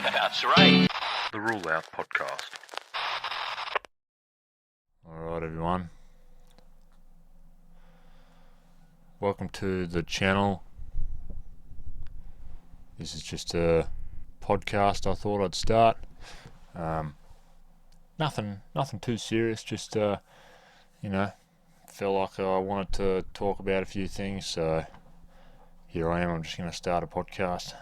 That's right. The Rule Out Podcast. Alright everyone. Welcome to the channel. This is just a podcast I thought I'd start. Nothing too serious, just felt like I wanted to talk about a few things, so here I am. I'm just going to start a podcast.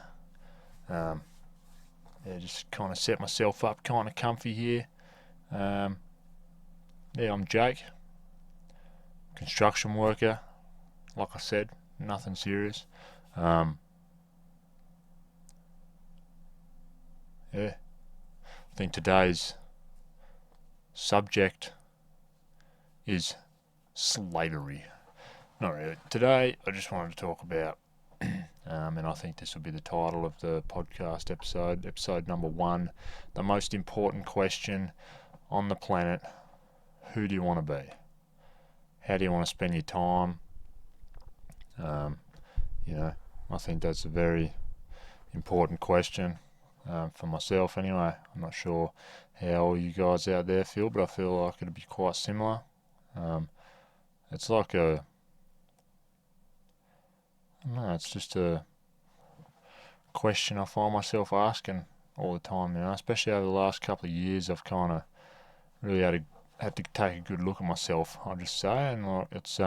Just kind of set myself up kind of comfy here. I'm Jake, construction worker. Like I said, nothing serious. I think today's subject is slavery. Not really. Today, I just wanted to talk about, and I think this will be the title of the podcast episode number 1, the most important question on the planet: who do you want to be? How do you want to spend your time? I think that's a very important question for myself anyway. I'm not sure how all you guys out there feel, but I feel like it'll be quite similar. It's like it's just a question I find myself asking all the time, especially over the last couple of years. I've kind of really had to take a good look at myself, I'll just say, and it's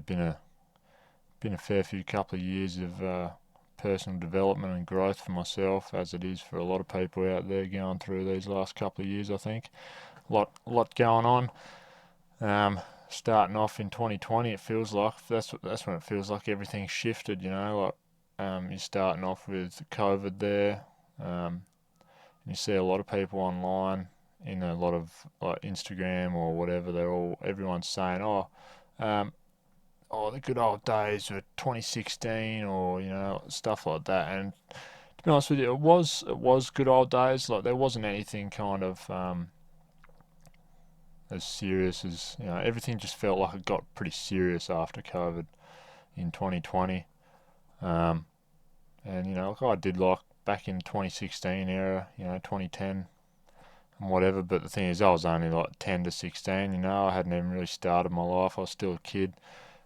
been a fair few couple of years of personal development and growth for myself, as it is for a lot of people out there going through these last couple of years. I think a lot going on. Starting off in 2020, it feels like that's when it feels like everything shifted. You're starting off with COVID there. You see a lot of people online in a lot of like Instagram or whatever. Everyone's saying, the good old days were 2016, or stuff like that. And to be honest with you, it was good old days. Like, there wasn't anything kind of as serious as, everything just felt like it got pretty serious after COVID in 2020. And I did like back in 2016 era, 2010 and whatever. But the thing is, I was only like 10 to 16. I hadn't even really started my life. I was still a kid,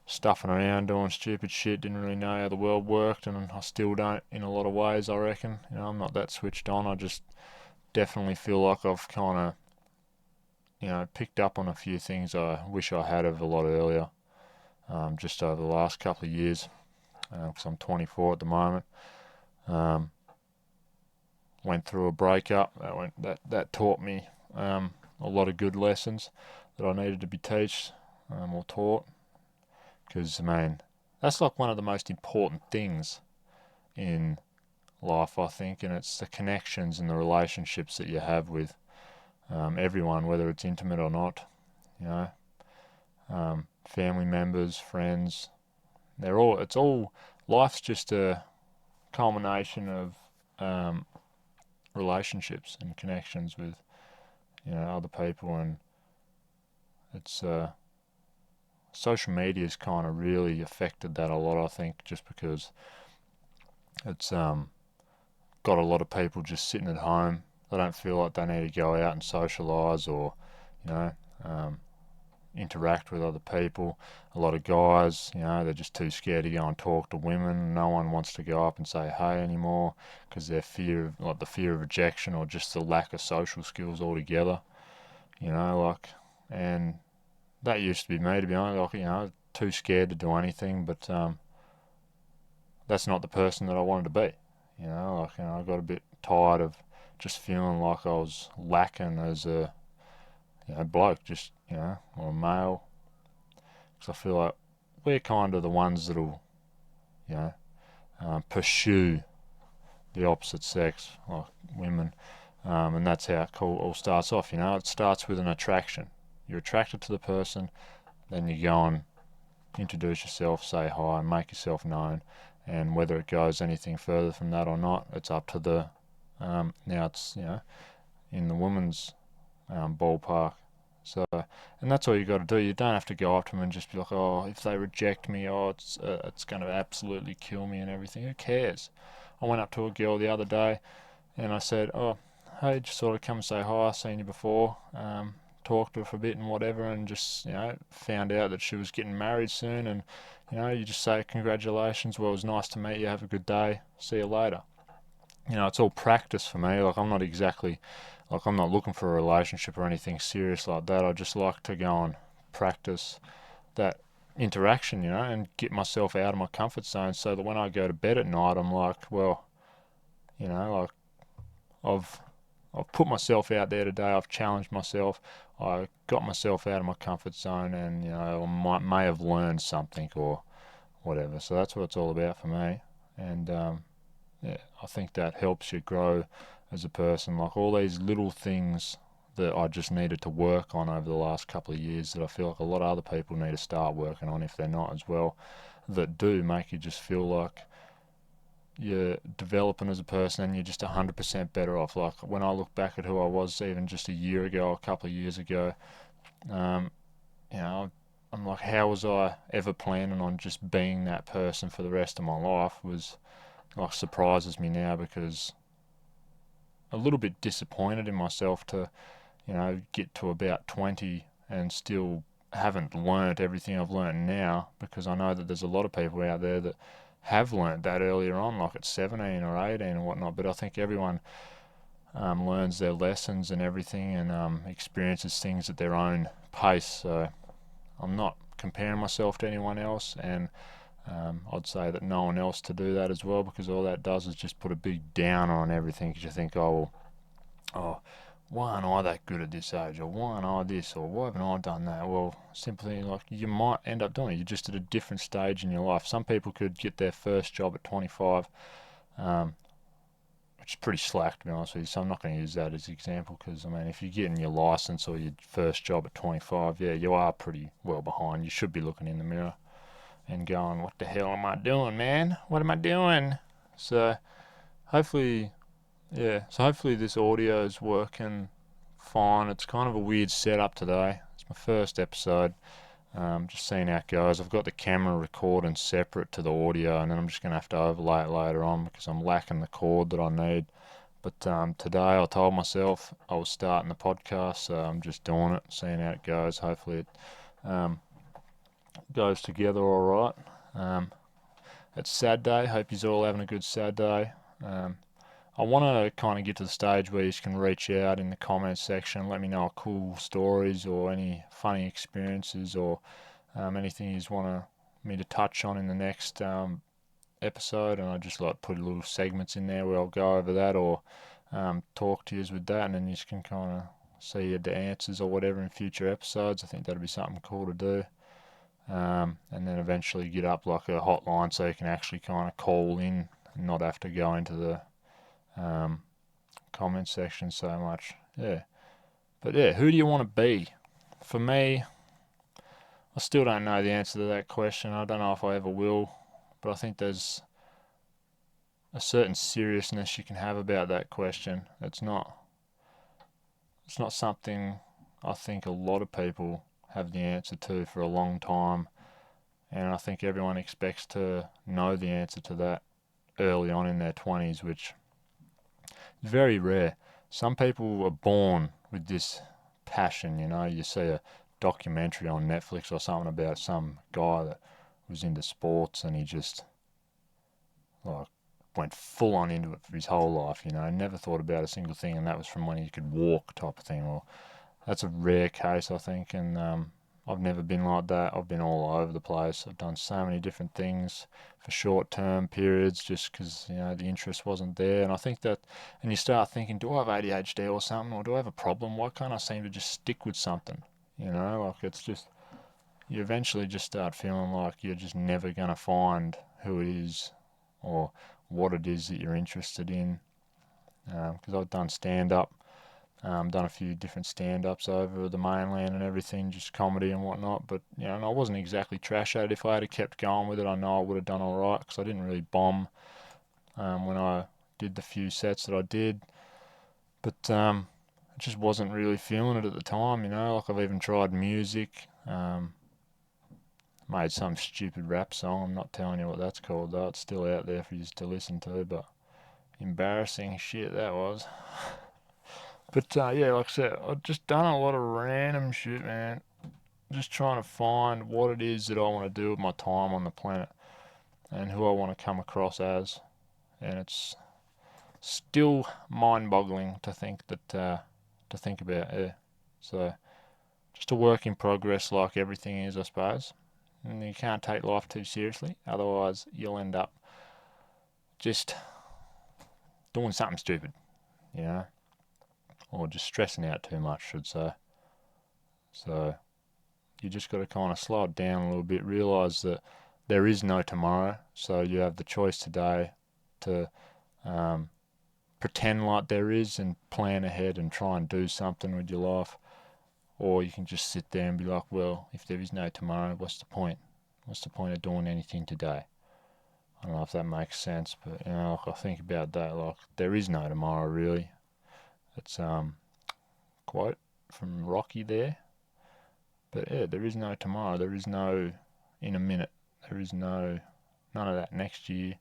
stuffing around, doing stupid shit, didn't really know how the world worked, and I still don't in a lot of ways, I reckon. I'm not that switched on. I just definitely feel like I've kind of, picked up on a few things I wish I had of a lot earlier, just over the last couple of years, because I'm 24 at the moment. Went through a breakup. That taught me a lot of good lessons that I needed to be taught. Because, that's like one of the most important things in life, I think, and it's the connections and the relationships that you have with everyone, whether it's intimate or not. Family members, friends, life's just a culmination of relationships and connections with, other people, and it's social media has kind of really affected that a lot, I think, just because it's got a lot of people just sitting at home. They don't feel like they need to go out and socialise or, interact with other people. A lot of guys, they're just too scared to go and talk to women. No one wants to go up and say hey anymore because the fear of rejection, or just the lack of social skills altogether. And that used to be me, to be honest. Too scared to do anything, but that's not the person that I wanted to be. I got a bit tired of just feeling like I was lacking as a bloke, or a male, because I feel like we're kind of the ones that'll pursue the opposite sex, like women, and that's how it all starts off. It starts with an attraction. You're attracted to the person, then you go and introduce yourself, say hi, make yourself known, and whether it goes anything further from that or not, it's up to the now it's in the woman's ballpark. So, and that's all you got to do. You don't have to go up to them and just be like, oh, if they reject me, oh, it's going to absolutely kill me and everything. Who cares? I went up to a girl the other day and I said, oh, hey, just sort of come and say hi. I've seen you before. Talked to her for a bit and whatever, and just found out that she was getting married soon. And you just say congratulations. Well, it was nice to meet you. Have a good day. See you later. It's all practice for me. Like I'm not looking for a relationship or anything serious like that. I just like to go and practice that interaction, and get myself out of my comfort zone so that when I go to bed at night, I'm like, well, like I've I've put myself out there today. I've challenged myself. I got myself out of my comfort zone, and may have learned something or whatever. So that's what it's all about for me. And yeah, I think that helps you grow as a person. Like all these little things that I just needed to work on over the last couple of years that I feel like a lot of other people need to start working on if they're not as well, that do make you just feel like you're developing as a person and you're just 100% better off. Like when I look back at who I was even just a year ago, a couple of years ago, um, you know, I'm like, how was I ever planning on just being that person for the rest of my life? Was like surprises me now because a little bit disappointed in myself to, get to about 20 and still haven't learnt everything I've learnt now, because I know that there's a lot of people out there that have learnt that earlier on, like at 17 or 18 and whatnot. But I think everyone learns their lessons and everything, and experiences things at their own pace. So I'm not comparing myself to anyone else, and I'd say that no one else to do that as well, because all that does is just put a big downer on everything, because you think, oh, well, oh, why aren't I that good at this age, or why aren't I this, or why haven't I done that? Well, simply, like, you might end up doing it. You're just at a different stage in your life. Some people could get their first job at 25, um, which is pretty slack, to be honest with you. So I'm not going to use that as an example, because I mean, if you're getting your license or your first job at 25, yeah, you are pretty well behind. You should be looking in the mirror and going, what the hell am I doing, man? What am I doing? So hopefully, yeah, so hopefully this audio is working fine. It's kind of a weird setup today. It's my first episode. Just seeing how it goes. I've got the camera recording separate to the audio, and then I'm just going to have to overlay it later on because I'm lacking the cord that I need. But today I told myself I was starting the podcast, so I'm just doing it, seeing how it goes. Hopefully it um, goes together all right. It's sad day. Hope you're all having a good sad day. I want to kind of get to the stage where you can reach out in the comments section, let me know cool stories or any funny experiences, or anything you want me to touch on in the next episode. And I just like put little segments in there where I'll go over that, or talk to you with that, and then you can kind of see the answers or whatever in future episodes. I think that'd be something cool to do. And then eventually get up like a hotline so you can actually kind of call in and not have to go into the comment section so much. Yeah. But yeah, who do you want to be? For me, I still don't know the answer to that question. I don't know if I ever will, but I think there's a certain seriousness you can have about that question. It's not something I think a lot of people have the answer to for a long time, and I think everyone expects to know the answer to that early on in their 20s, which is very rare. Some people are born with this passion, You see a documentary on Netflix or something about some guy that was into sports, and he just like went full on into it for his whole life, Never thought about a single thing, and that was from when he could walk, type of thing. Well, that's a rare case, I think, and I've never been like that. I've been all over the place. I've done so many different things for short-term periods just because, the interest wasn't there. And I think that, and you start thinking, do I have ADHD or something, or do I have a problem? Why can't I seem to just stick with something? Like it's just, you eventually just start feeling like you're just never going to find who it is or what it is that you're interested in. Because I've done stand-up. Done a few different stand-ups over the mainland and everything, just comedy and whatnot. But and I wasn't exactly trash at it. If I had kept going with it, I know I would have done all right, because I didn't really bomb when I did the few sets that I did. But it just wasn't really feeling it at the time, like I've even tried music, made some stupid rap song. I'm not telling you what that's called though. It's still out there for you to listen to, but embarrassing shit that was. But yeah, like I said, I've just done a lot of random shit, man. Just trying to find what it is that I want to do with my time on the planet and who I want to come across as. And it's still mind-boggling to think about. Yeah. So just a work in progress, like everything is, I suppose. And you can't take life too seriously, otherwise you'll end up just doing something stupid, you know, or just stressing out too much, should say. So you just got to kind of slow it down a little bit, realize that there is no tomorrow, so you have the choice today to um, pretend like there is and plan ahead and try and do something with your life, or you can just sit there and be like, well, if there is no tomorrow, what's the point? What's the point of doing anything today? I don't know if that makes sense, but like I think about that, like there is no tomorrow really. It's quote from Rocky there. But yeah, there is no tomorrow. There is no in a minute. There is none of that next year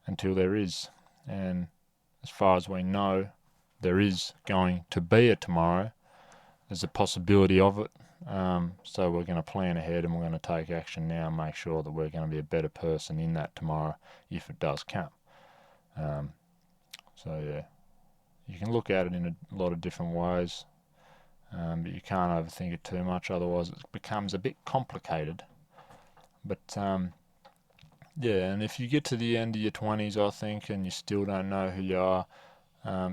until there is. And as far as we know, there is going to be a tomorrow. There's a possibility of it. So we're going to plan ahead and we're going to take action now and make sure that we're going to be a better person in that tomorrow if it does come. So yeah, you can look at it in a lot of different ways, but you can't overthink it too much, otherwise it becomes a bit complicated. But yeah, and if you get to the end of your 20s, I think, and you still don't know who you are,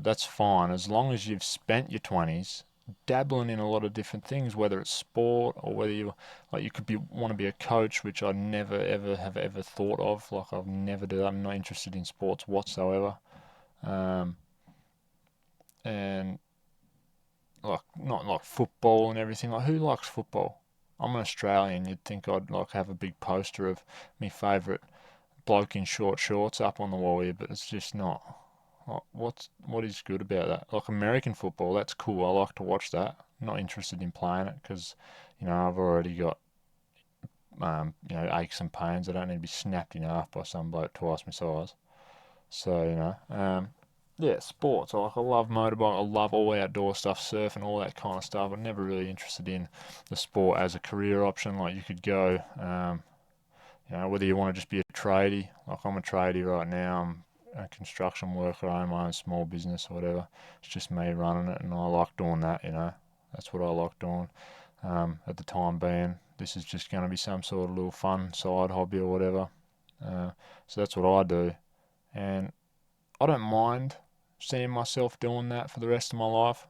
that's fine, as long as you've spent your 20s dabbling in a lot of different things, whether it's sport or whether you could want to be a coach, which I never ever have ever thought of. Like I've never do that. I'm not interested in sports whatsoever, and like not like football and everything. Like who likes football? I'm an Australian. You'd think I'd like have a big poster of my favourite bloke in short shorts up on the wall here, but it's just not. What is good about that? Like American football, that's cool. I like to watch that. I'm not interested in playing it because, I've already got, aches and pains. I don't need to be snapped in half by some bloke twice my size. So, yeah, sports. I love motorbike. I love all outdoor stuff, surfing, all that kind of stuff. I'm never really interested in the sport as a career option. Like you could go, whether you want to just be a tradie. Like I'm a tradie right now. I'm a construction worker. I own my own small business or whatever. It's just me running it, and I like doing that. That's what I like doing. At the time being, this is just going to be some sort of little fun side hobby or whatever. So that's what I do, and I don't mind seeing myself doing that for the rest of my life.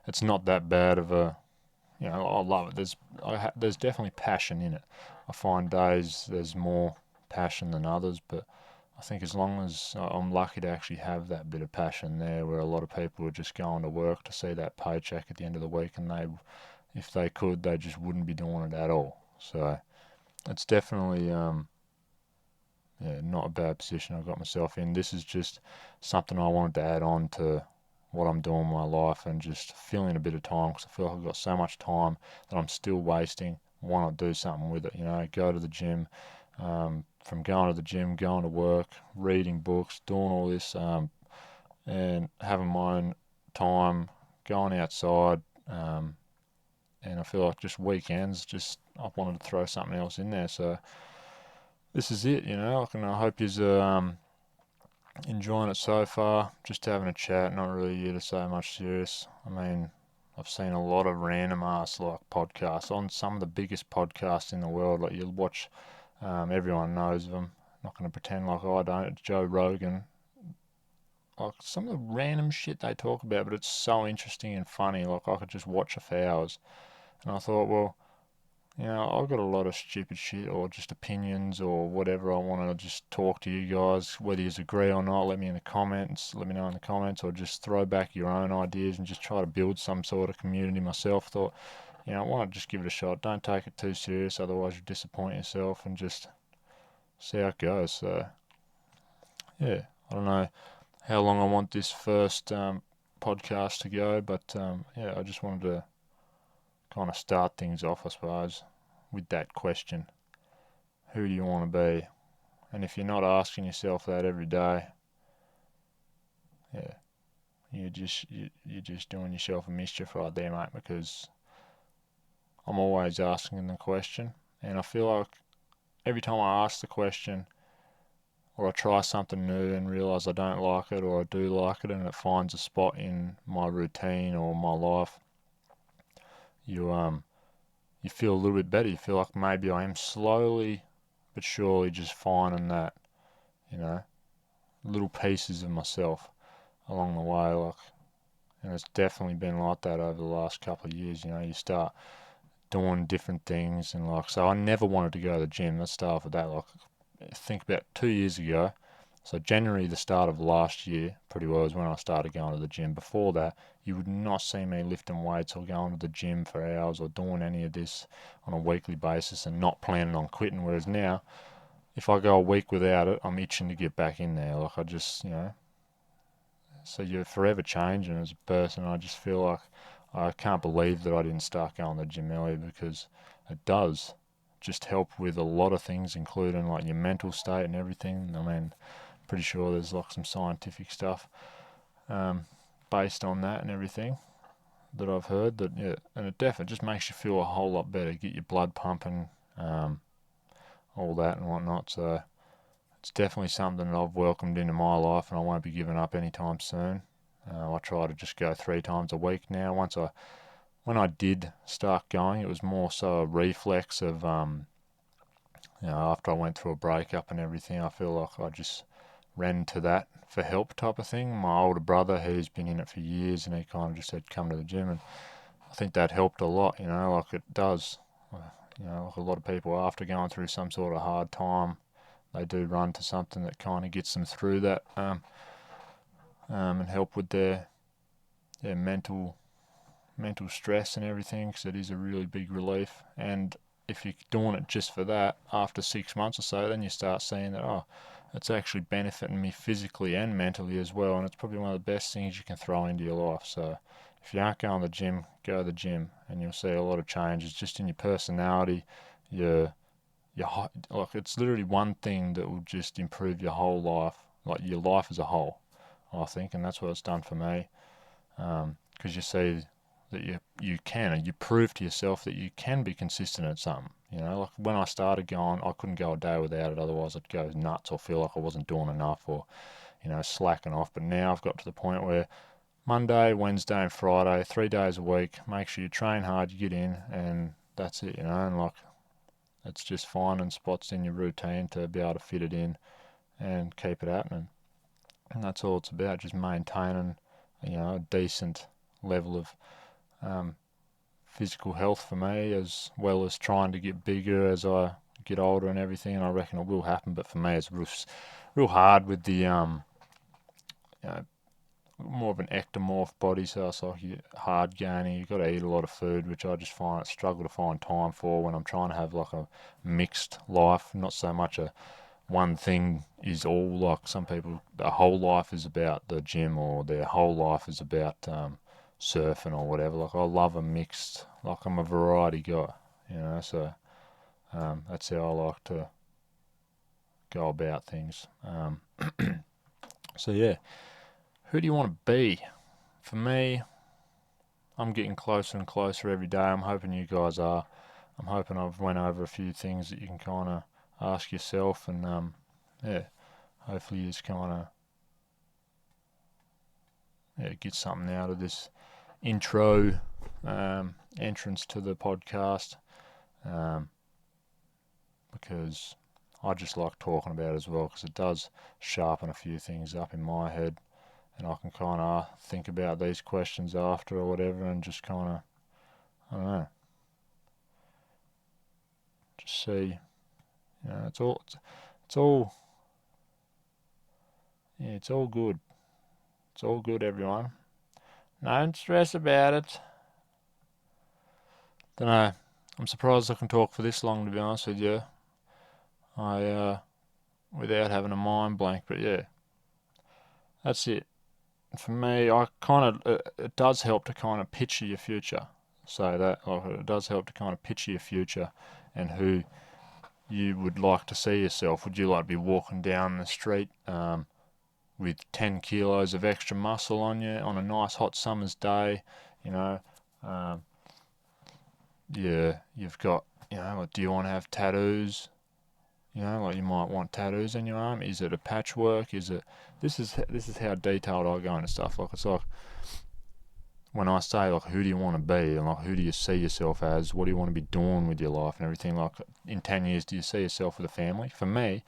It's not that bad of a, I love it. There's definitely passion in it. I find days there's more passion than others, but I think as long as I'm lucky to actually have that bit of passion there, where a lot of people are just going to work to see that paycheck at the end of the week, and if they could, they just wouldn't be doing it at all. So it's definitely not a bad position I got myself in. This is just something I wanted to add on to what I'm doing in my life and just filling a bit of time, because I feel like I've got so much time that I'm still wasting. Why not do something with it? Go to the gym. From going to the gym, going to work, reading books, doing all this, and having my own time, going outside, and I feel like just weekends, I wanted to throw something else in there. So this is it, and I hope you're enjoying it so far. Just having a chat, not really here to say much serious. I mean, I've seen a lot of random ass like podcasts on some of the biggest podcasts in the world. Like you'll watch, everyone knows them. Not going to pretend like I don't. It's Joe Rogan. Like some of the random shit they talk about, but it's so interesting and funny. Like I could just watch it for hours. And I thought, well, I've got a lot of stupid shit or just opinions or whatever. I want to just talk to you guys, whether you agree or not. Let me know in the comments, or just throw back your own ideas and just try to build some sort of community myself. Thought, why not just give it a shot? Don't take it too serious, otherwise you disappoint yourself, and just see how it goes. So, yeah, I don't know how long I want this first podcast to go, but yeah, I just wanted to kind of start things off, I suppose, with that question: who do you want to be? And if you're not asking yourself that every day, yeah, you're just doing yourself a mischief right there, mate. Because I'm always asking the question, and I feel like every time I ask the question, or I try something new and realise I don't like it, or I do like it, and it finds a spot in my routine or my life, you you feel a little bit better. You feel like maybe I am slowly but surely just finding that, you know, little pieces of myself along the way. Like, and it's definitely been like that over the last couple of years. You know, you start doing different things, and like, so I never wanted to go to the gym. Let's start off with that. Like, think about 2 years ago. So January, the start of last year, pretty well is when I started going to the gym. Before that, you would not see me lifting weights or going to the gym for hours or doing any of this on a weekly basis and not planning on quitting. Whereas now, if I go a week without it, I'm itching to get back in there. Like, I just, you know, so you're forever changing as a person. I just feel like I can't believe that I didn't start going to the gym earlier, because it does just help with a lot of things, including like your mental state and everything. I mean, pretty sure there's like some scientific stuff um, based on that and everything that I've heard. That, yeah, and it definitely just makes you feel a whole lot better, get your blood pumping, all that and whatnot. So it's definitely something that I've welcomed into my life, and I won't be giving up anytime soon. I try to just go 3 times a week now. When I did start going, it was more so a reflex of, you know, after I went through a breakup and everything, I feel like I just ran to that for help type of thing. My older brother, who's been in it for years, and he kind of just said, come to the gym. And I think that helped a lot, you know, like it does. You know, like a lot of people after going through some sort of hard time, they do run to something that kind of gets them through that, and help with their mental stress and everything, because it is a really big relief. And if you're doing it just for that, after 6 months or so, then you start seeing that, oh, it's actually benefiting me physically and mentally as well, and it's probably one of the best things you can throw into your life. So if you aren't going to the gym, go to the gym, and you'll see a lot of changes just in your personality, your like, it's literally one thing that will just improve your whole life, like your life as a whole, I think, and that's what it's done for me. Because you see that you can, and you prove to yourself that you can be consistent at something. You know, like when I started going, I couldn't go a day without it, otherwise I'd go nuts or feel like I wasn't doing enough, or, you know, slacking off. But now I've got to the point where Monday, Wednesday, and Friday, 3 days a week, make sure you train hard, you get in, and that's it, you know. And like, it's just finding spots in your routine to be able to fit it in and keep it happening. And that's all it's about, just maintaining, you know, a decent level of um, physical health for me, as well as trying to get bigger as I get older and everything. And I reckon it will happen, but for me, it's real hard with the you know, more of an ectomorph body, so it's like you hard gaining. You've got to eat a lot of food, which I just struggle to find time for when I'm trying to have like a mixed life, not so much a one thing is all. Like some people, their whole life is about the gym, or their whole life is about surfing or whatever. Like, I love a mixed, like I'm a variety guy, you know. So that's how I like to go about things. So yeah, who do you want to be? For me, I'm getting closer and closer every day. I'm hoping you guys are. I'm hoping I've went over a few things that you can kind of ask yourself, and yeah, hopefully you just kind of, yeah, get something out of this intro entrance to the podcast, um, because I just like talking about it as well, because it does sharpen a few things up in my head, and I can kind of think about these questions after or whatever, and just kind of, I don't know, just see, you know, it's all, yeah, it's all good. It's all good, everyone. Don't stress about it. Don't know. I'm surprised I can talk for this long, to be honest with you. I without having a mind blank, but yeah, that's it. for me, I kind of it does help to kind of picture your future. So that like, it does help to kind of picture your future and who you would like to see yourself. Would you like to be walking down the street with 10 kilos of extra muscle on you on a nice hot summer's day? You know, um, yeah, you've got, like, do you want to have tattoos? Like you might want tattoos on your arm. Is it a patchwork? Is it? This is how detailed I go into stuff. Like it's like when I say like who do you want to be and like who do you see yourself as? What do you want to be doing with your life and everything? Like in 10 years, do you see yourself with a family? For me,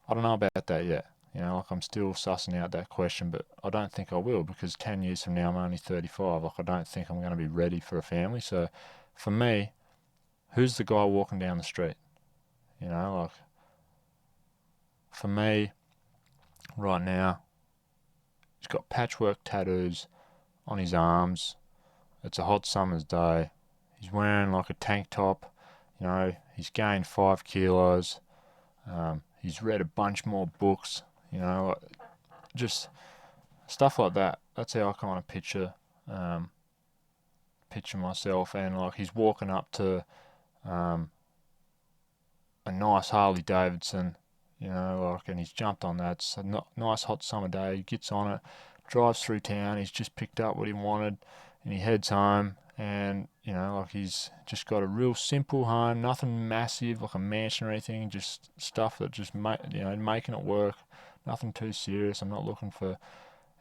I don't know about that yet. Like I'm still sussing out that question, but I don't think I will because 10 years from now I'm only 35. Like I don't think I'm going to be ready for a family. So for me, who's the guy walking down the street? Like for me right now, he's got patchwork tattoos on his arms. It's a hot summer's day. He's wearing like a tank top. He's gained 5 kilos. He's read a bunch more books. Just stuff like that. That's how I kind of um, picture myself. And like he's walking up to um, a nice Harley Davidson. And he's jumped on that. It's a nice hot summer day. He gets on it, drives through town. He's just picked up what he wanted, and he heads home. And like he's just got a real simple home, nothing massive like a mansion or anything. Just stuff that just making it work. Nothing too serious. I'm not looking for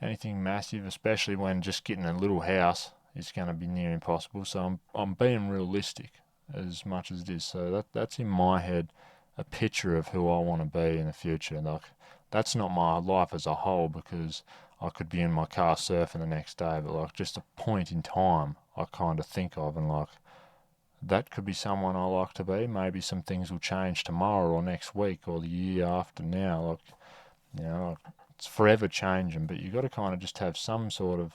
anything massive, especially when just getting a little house is going to be near impossible. So I'm being realistic as much as it is. So that's in my head a picture of who I want to be in the future. Like that's not my life as a whole because I could be in my car surfing the next day, but like just a point in time I kind of think of and like that could be someone I like to be. Maybe some things will change tomorrow or next week or the year after now. Like it's forever changing, but you got to kind of just have some sort of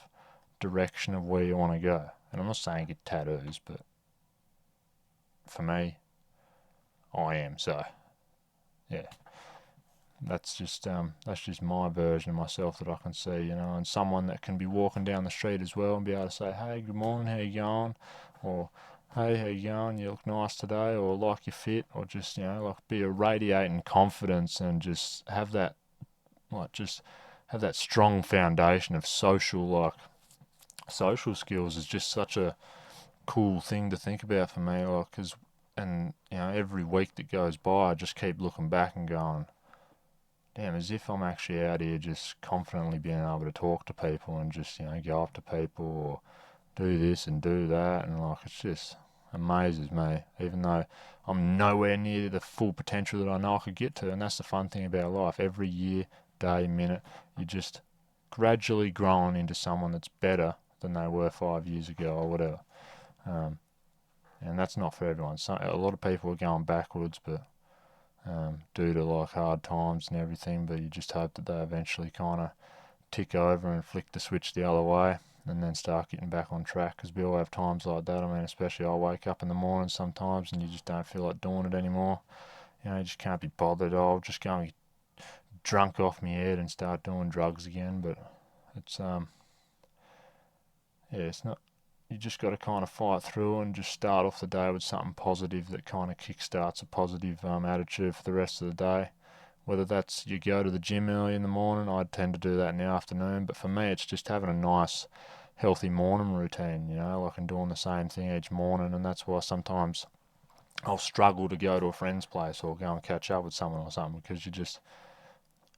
direction of where you want to go. And I'm not saying get tattoos, but for me, I am. So yeah, that's just my version of myself that I can see, and someone that can be walking down the street as well and be able to say, hey, good morning, how you going? Or hey, how you going? You look nice today, or like you fit, or just like be a radiating confidence and just have that strong foundation of social skills is just such a cool thing to think about for me. Like, and every week that goes by, I just keep looking back and going, damn, as if I'm actually out here just confidently being able to talk to people and just go up to people or do this and do that, and like it's just amazes me, even though I'm nowhere near the full potential that I know I could get to. And that's the fun thing about life. Every year, day, minute, you just gradually growing into someone that's better than they were 5 years ago or whatever. Um, and that's not for everyone. A lot of people are going backwards, but due to like hard times and everything. But you just hope that they eventually kind of tick over and flick the switch the other way and then start getting back on track because we all have times like that. I mean, especially I wake up in the morning sometimes and you just don't feel like doing it anymore. You just can't be bothered. I'll just go and get drunk off my head and start doing drugs again. But it's yeah, it's not. You just got to kind of fight through and just start off the day with something positive that kind of kickstarts a positive attitude for the rest of the day. Whether that's you go to the gym early in the morning, I tend to do that in the afternoon. But for me, it's just having a nice, healthy morning routine, like I'm doing the same thing each morning. And that's why sometimes I'll struggle to go to a friend's place or go and catch up with someone or something because you just,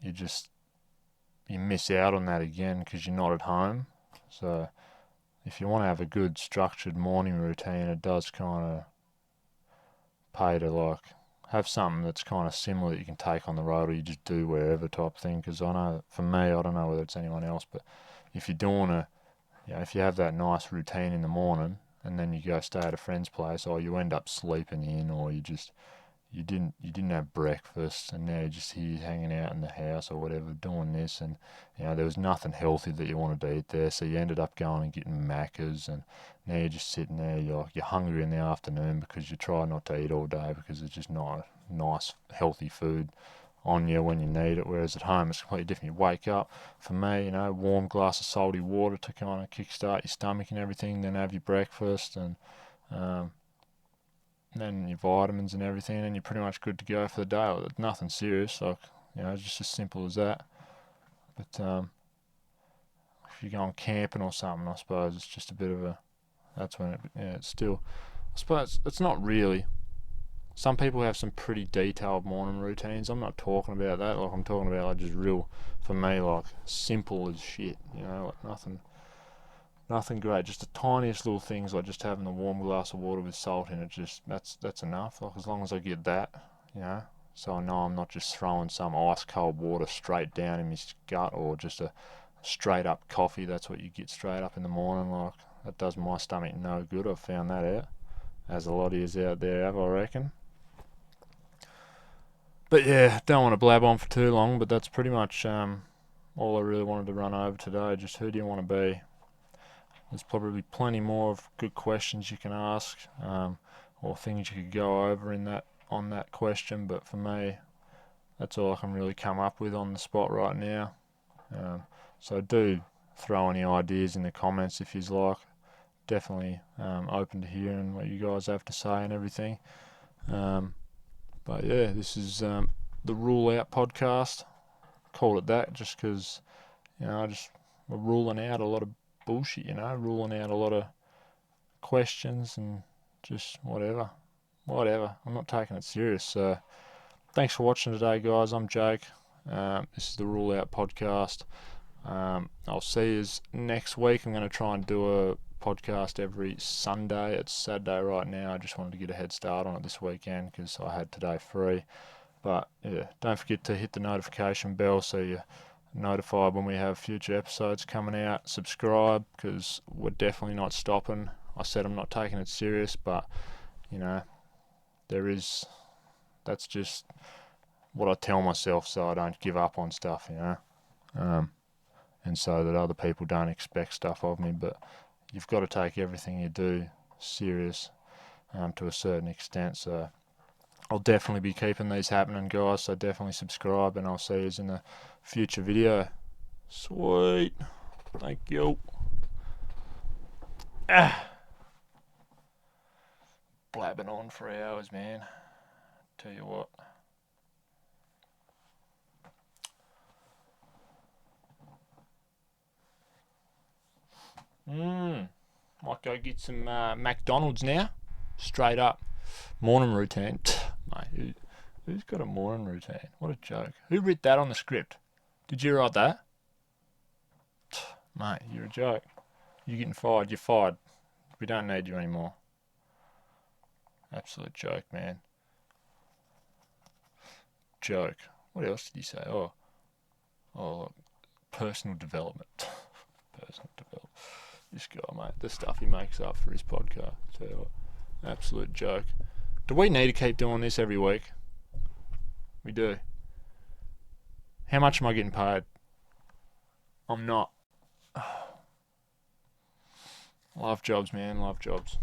you miss out on that again because you're not at home. So if you want to have a good structured morning routine, it does kind of pay to like have something that's kind of similar that you can take on the road or you just do wherever type thing. Because I know for me, I don't know whether it's anyone else, but if you're doing if you have that nice routine in the morning and then you go stay at a friend's place, or you end up sleeping in, or you didn't have breakfast and now you're just here hanging out in the house or whatever doing this, and there was nothing healthy that you wanted to eat there, so you ended up going and getting Maccas, and now you're just sitting there, you're hungry in the afternoon because you try not to eat all day because it's just not nice healthy food on you when you need it, whereas at home it's completely different. You wake up, for me, warm glass of salty water to kind of kickstart your stomach and everything, then have your breakfast and then your vitamins and everything, and you're pretty much good to go for the day. Nothing serious, like, it's just as simple as that. But if you're going camping or something, I suppose it's just a bit of that's when it's still, I suppose it's not really. Some people have some pretty detailed morning routines. I'm not talking about that. Like, I'm talking about, like, just real, for me, like, simple as shit. Like nothing great. Just the tiniest little things, like just having a warm glass of water with salt in it. Just that's enough. Like, as long as I get that, so I know I'm not just throwing some ice cold water straight down in my gut, or just a straight up coffee. That's what you get straight up in the morning. Like, that does my stomach no good. I've found that out, as a lot of yous out there have, I reckon. But yeah, don't want to blab on for too long, but that's pretty much all I really wanted to run over today. Just, who do you want to be? There's probably plenty more of good questions you can ask, or things you could go over on that question, but for me, that's all I can really come up with on the spot right now. So do throw any ideas in the comments if you'd like. Definitely open to hearing what you guys have to say and everything. But yeah, this is the Rule Out podcast. Call it that just because, we're ruling out a lot of bullshit, ruling out a lot of questions and just whatever. I'm not taking it serious. So thanks for watching today, guys. I'm Jake. This is the Rule Out podcast. I'll see you next week. I'm going to try and do a podcast every Sunday. It's Saturday right now. I just wanted to get a head start on it this weekend because I had today free. But yeah, don't forget to hit the notification bell so you're notified when we have future episodes coming out. Subscribe, because we're definitely not stopping. I said I'm not taking it serious, but that's just what I tell myself so I don't give up on stuff, and so that other people don't expect stuff of me. But you've got to take everything you do serious to a certain extent. So I'll definitely be keeping these happening, guys. So definitely subscribe, and I'll see you in a future video. Sweet. Thank you. Blabbing on for hours, man. Tell you what. Might go get some McDonald's now. Straight up. Morning routine. Mate, who's got a morning routine? What a joke. Who wrote that on the script? Did you write that? Mate, you're a joke. You're getting fired. You're fired. We don't need you anymore. Absolute joke, man. Joke. What else did you say? Oh, personal development. Personal development. This guy, mate, the stuff he makes up for his podcast. Tell you what, absolute joke. Do we need to keep doing this every week? We do. How much am I getting paid? I'm not. Love jobs, man. Love jobs.